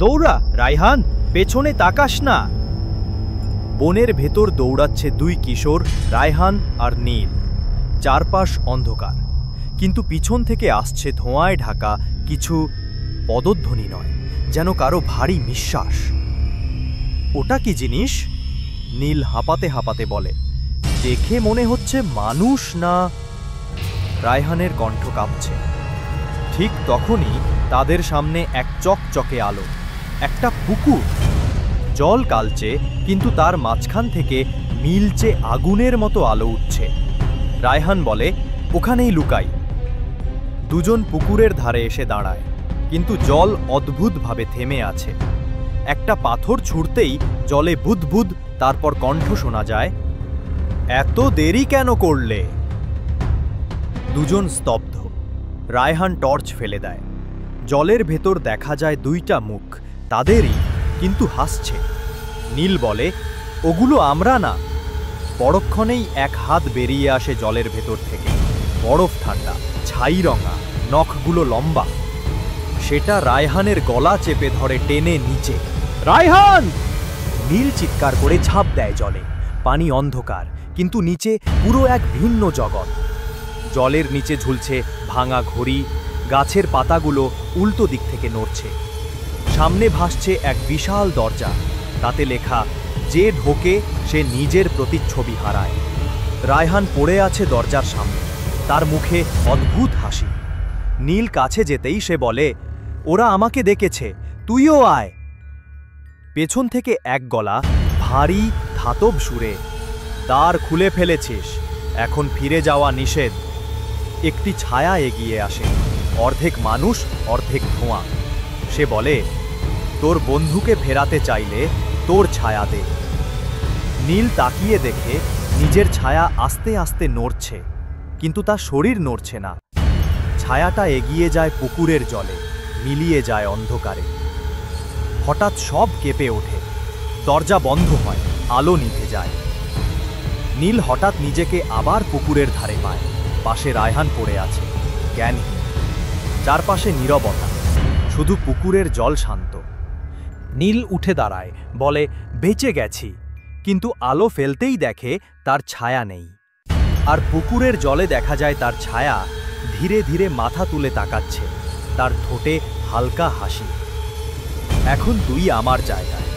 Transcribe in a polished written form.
দৌড়া রায়হান, পেছনে তাকাস না। বনের ভেতর দৌড়াচ্ছে দুই কিশোর, রায়হান আর নীল। চারপাশ অন্ধকার, কিন্তু পিছন থেকে আসছে ধোঁয়ায় ঢাকা কিছু পদধ্বনি নয়, যেন কারো ভারী নিঃশ্বাস। ওটা কি জিনিস? নীল হাঁপাতে হাঁপাতে বলে। দেখে মনে হচ্ছে মানুষ না। রায়হানের কণ্ঠ কাঁপছে। ঠিক তখনই তাদের সামনে এক চকচকে আলো, একটা পুকুর। জল কালচে, কিন্তু তার মাঝখান থেকে নীলচে আগুনের মতো আলো উঠছে। রায়হান বলে, ওখানেই লুকাই। দুজন পুকুরের ধারে এসে দাঁড়ায়, কিন্তু জল অদ্ভুতভাবে থেমে আছে। একটা পাথর ছুঁড়তেই জলে বুদবুদ, তারপর কণ্ঠ শোনা যায়, এত দেরি কেন করলে? দুজন স্তব্ধ। রায়হান টর্চ ফেলে দেয়। জলের ভেতর দেখা যায় দুইটা মুখ, তাদেরই, কিন্তু হাসছে। নীল বলে, ওগুলো আমরা না। পরক্ষণেই এক হাত বেরিয়ে আসে জলের ভেতর থেকে, বরফ ঠান্ডা, ছাই রঙা, নখগুলো লম্বা। সেটা রায়হানের গলা চেপে ধরে টেনে নিচে। রায়হান! নীল চিৎকার করে ঝাঁপ দেয় জলে। পানি অন্ধকার, কিন্তু নিচে পুরো এক ভিন্ন জগৎ। জলের নিচে ঝুলছে ভাঙা ঘড়ি, গাছের পাতাগুলো উল্টো দিক থেকে নড়ছে। সামনে ভাসছে এক বিশাল দরজা, তাতে লেখা, যে ঢোকে সে নিজের প্রতিচ্ছবি হারায়। রায়হান পড়ে আছে দরজার সামনে, তার মুখে অদ্ভুত হাসি। নীল কাছে যেতেই সে বলে, ওরা আমাকে ডেকেছে, তুইও আয়। পেছন থেকে এক গলা, ভারী ধাতব সুরে, দ্বার খুলে ফেলেছিস, এখন ফিরে যাওয়া নিষেধ। একটি ছায়া এগিয়ে আসে, অর্ধেক মানুষ অর্ধেক ধোঁয়া। সে বলে, তোর বন্ধুকে ফেরাতে চাইলে তোর ছায়া দে। নীল তাকিয়ে দেখে নিজের ছায়া আস্তে আস্তে নড়ছে, কিন্তু তার শরীর নড়ছে না। ছায়াটা এগিয়ে যায় পুকুরের জলে, মিলিয়ে যায় অন্ধকারে। হঠাৎ সব কেঁপে ওঠে, দরজা বন্ধ হয়, আলো নিভে যায়। নীল হঠাৎ নিজেকে আবার পুকুরের ধারে পায়। পাশে রায়হান পড়ে আছে, জ্ঞানহীন। চারপাশে নীরবতা, শুধু পুকুরের জল শান্ত। নীল উঠে দাঁড়ায়, বলে, বেঁচে গেছি। কিন্তু আলো ফেলতেই দেখে তার ছায়া নেই। আর পুকুরের জলে দেখা যায় তার ছায়া ধীরে ধীরে মাথা তুলে তাকাচ্ছে, তার ঠোঁটে হালকা হাসি। এখন তুই আমার জায়গায়।